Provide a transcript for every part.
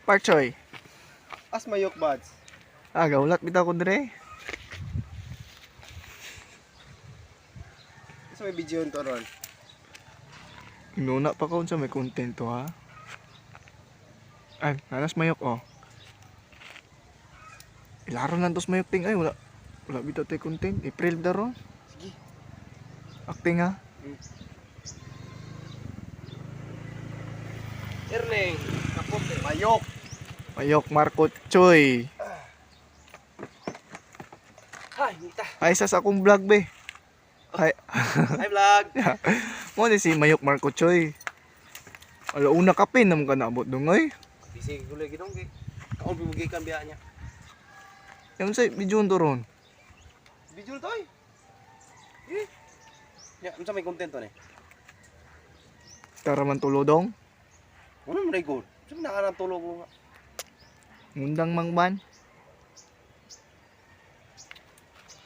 Parchoy. As mayok buds. Gaulat bitaw ko dire. Isa may video to ron. Inuna pa ko sa may content to ha. Ay, nanas mayok oh. Ilaro lang tos mayok ting ay wala. Wala bitaw tay content. April daro. Sige. Acting ha. Erning, kapote. Mayok. Mayok Marco Choy. Hay, nita. Ay sa akong vlog be. Ay. Hi vlog. Mo ni si Mayok Marco Choy. Ala una ka pin nam ka naabot dungoy. Bisig gulay ginong kay. Kaon bimugay kan biya niya. Yan sa video to ron. Video to ay. Ya, unsa may content to ni? Tara man tulodong. Ano man ray good? Sa nakaran tulog ko nga. Ngundang mangban.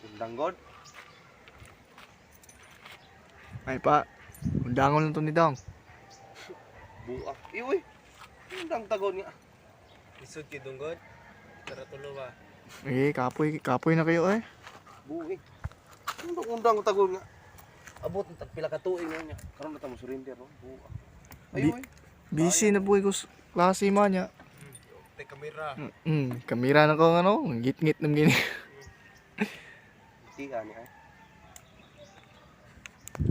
Undang god. Ay pa. Undangon lang to ni Dong. Buak. Iuy. Undang tagon nga. Isod kay dunggod. Tara tulo ba. Kapoy na kayo eh. Buik. Undang tagon nga. Abot ng tagpila ka tuig nga niya. Karon na ta mo surrender no. Buak. Ayoy. Busy na po ko klase man niya. Tay kamera. Kamera na ko ano, ngit-ngit nam gini. Tiya ni ay.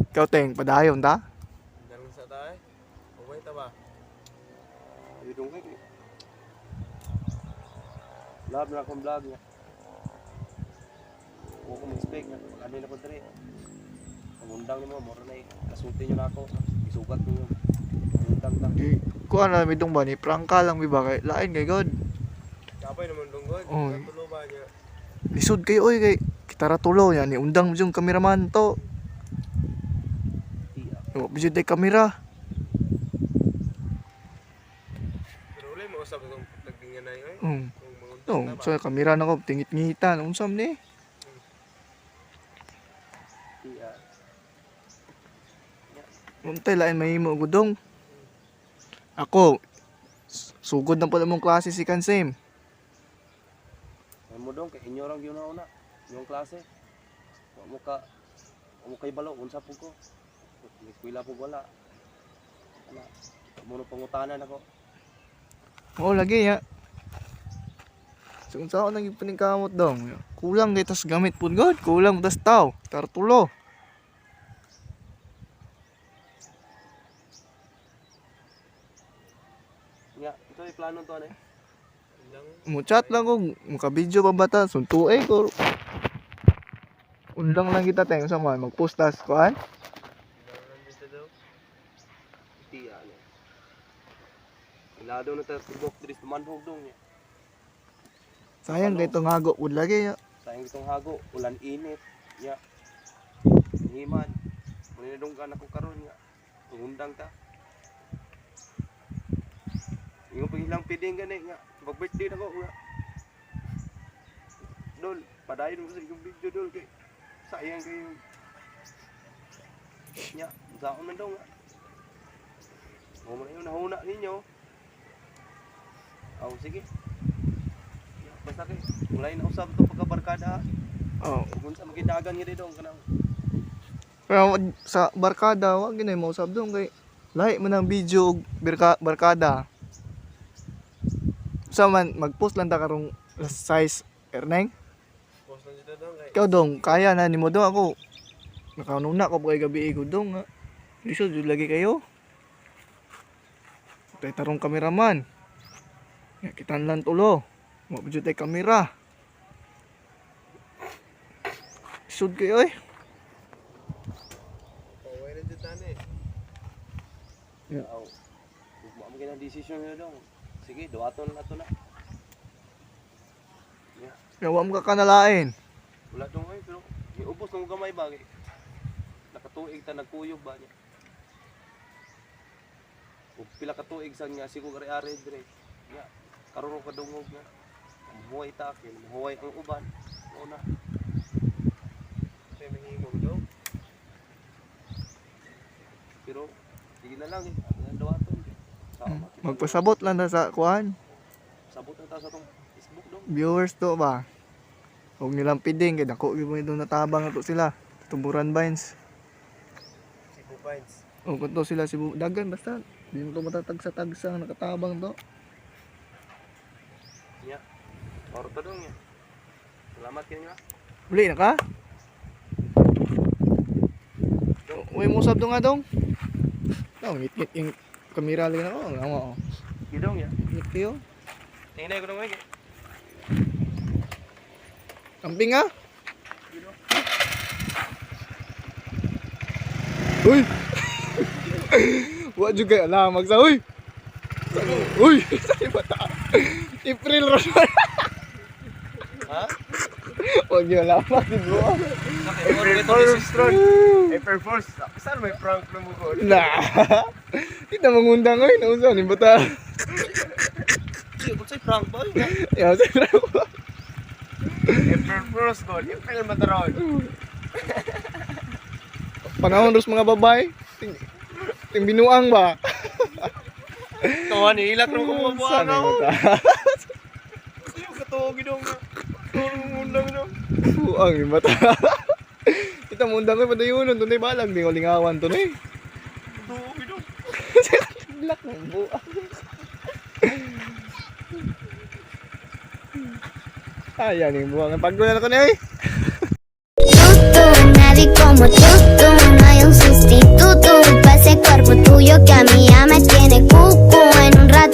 Ikaw teng padayon ta? Daron sa tay. Uway ta ba? Idong kay. Lab na akong vlog niya. Huwag ko mag-expect na. Ano na ko dali. Pangundang ni mo, moro na eh. Kasulti nyo na ako. Isugat nyo. Pangundang lang. Kuha na midong ba ni prangka lang mi ba kay lain kay god. Kapay naman dunggod. Oh. Tulo ba niya? Lisod kay oy kay kita ra tulo yan ni undang mo yung kameraman to. Tiya. Wa bisud tay kamera. Pero ulit mo usap itong nagdingan na yun. No, so kamera na ko tingit-ngitan unsam ni. Tiya. Untay lain mahimo gudong. Ako sugod na pala mong klase si Kansem. Ay mo dong, kay inyo lang yun na una. Yung klase. Huwag mo kay balo. Unsa po ko. May eskwela po wala. Wala. Muna pangutanan ako. Oo lagi ya. So kung saan nang paningkamot dong. Kulang kay tas gamit pud god, kulang tas taw, tartulo. Nga, ito yung plano to ano eh. Mo chat lang ko, maka-video pa bata, suntuay ko. Undang lang kita tayong sama, mag-post tas kuan. Tiya ano. Ilado na tayo tubok diri sa manhog dong niya. Sayang kay itong hago pud lagi ya. Sayang itong hago, ulan init. Ya. Himan. Muna dong ka na ko karon nga. Tungundang ta. Yung paghilang piding gani nga. Mag-birthday na ko nga. Dol, padayon mo sa yung video dol kay sayang kayo. Nya, saan man daw nga. O man yun, nahuna ninyo. Aw, sige. Basta kay, mulay na usap ito pagkabarkada. Oh. Kung sa magidagan nga dito, kanang Pero sa barkada, wag ginay mo usab dong kay lahi man ang video og barkada. Sa man mag-post lang ta karong size erneng. post na dito dong kay. Ikaw dong, kaya na nimo dong ako. Nakanuna ko kay gabi ko dong. Lisod jud lagi kayo. Tay tarong kameraman. Ya kitan lang tulo. Wa jud tay kamera. Lisod kayo eh. Paway na dito tani. Yeah. Aw. Ugma mo kinang desisyon nila dong. Sige, duwaton na to na. Yeah. Kaya wa mo ka kanalain. Wala dong ay, pero iubos ng gamay ba? Nakatuig ta nagkuyog ba niya? Ug pila ka tuig sa nga siguro ari-ari dire. Ya, karon ka dungog nga. Mahuway ta akin, mahuway ang uban. Una. Say mahimong do. Pero sige na lang eh. Ang dawaton. Magpasabot lang na sa kuan. Sabot na ta sa tong Facebook dong. Viewers to ba? Huwag nilang piding, kaya dako yung itong natabang na to sila. Tumburan Vines. Cebu Pines. O kung to sila si Dagan, basta. Hindi mo to matatagsa-tagsa, nakatabang to. Nya. Oro to dong nya. Salamat kinyo. Uli na ka? Uy mo usap to nga dong. Ngit-ngit yung kamera lagi na ko. Ang ama oh. Gidong nya. Ngit kayo. Tingnan ko dong ay. Camping nga? Uy! Wa juga lamag sa uy! Uy! Saan bata? April Rose! Ha? Huwag nyo lamag din mo. April Fools ron. April Fools. Saan may prank na mo ko? Nah! Kita mengundang uy! Nausaw ni bata. Kung sa'y prank ba yun? Ya, sa trabaho. April Fools ko. April Mataron. Panahon ros mga babae. Ting binuang ba? Tuwan ni ilak rin ko mabuha Saan na yung ako. bata? Yung katuwa gidong na. Tulong mundang na. Buang yung bata. Kita mundang ko padayunon. Tunay balag. Di ko lingawan to na eh. Katuwa gidong. Black ng buang. Ayan yung buang. Pagkulan ako niya eh. Nadie como tú, no hay un sustituto para ese cuerpo tuyo que a mí ya me tiene cucu.